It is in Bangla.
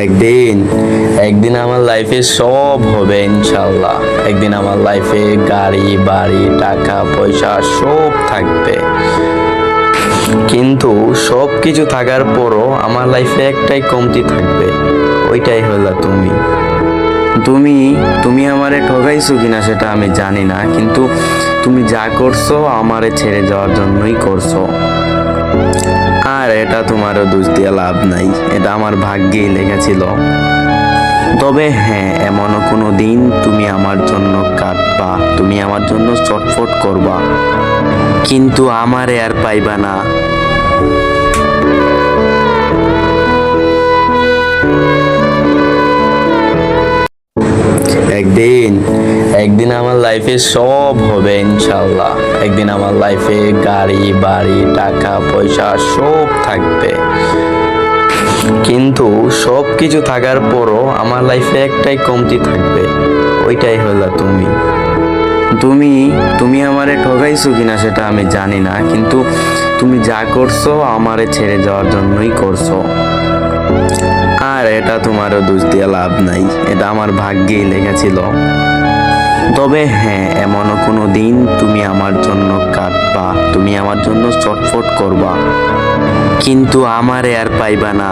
একদিন একদিন আমার লাইফে সব হবে ইনশাল্লাহ। একদিন আমার লাইফে গাড়ি বাড়ি টাকা পয়সা সব থাকবে, কিন্তু সব কিছু থাকার পরও আমার লাইফে একটাই কমতি থাকবে, ওইটাই হলো তুমি। তুমি তুমি আমারে ঠকাইছো কিনা সেটা আমি জানি না, কিন্তু তুমি যা করছো আমারে ছেড়ে যাওয়ার জন্যই করছো। আর এটা তোমারও দোষ দিয়ে লাভ নাই, এটা আমার ভাগ্যেই লেখা ছিল। তবে হ্যাঁ, এমনও কোনো দিন তুমি আমার জন্য কাঁদবা, তুমি আমার জন্য চটফট করবা, কিন্তু আমারে আর পাইবা না। একদিন একদিন আমার লাইফে সব হবে ইনশাল্লাহ। একদিন আমার লাইফে গাড়ি বাড়ি টাকা পয়সা সব থাকবে, কিন্তু সব কিছু থাকার পরও আমার লাইফে একটাই কমতি থাকবে, ওইটাই হলো তুমি। তুমি তুমি আমারে ঠকাইছো কিনা সেটা আমি জানি না, কিন্তু তুমি যা করছো আমারে ছেড়ে যাওয়ার জন্যই করছো। আর এটা তোমারও দোষ দিয়ে লাভ নাই, এটা আমার ভাগ্যেই লেখা ছিল। তবে হ্যাঁ, এমনও কোনো দিন তুমি আমার জন্য কাঁদবা, তুমি আমার জন্য চটফট করবা, কিন্তু আমারে আর পাইবা না।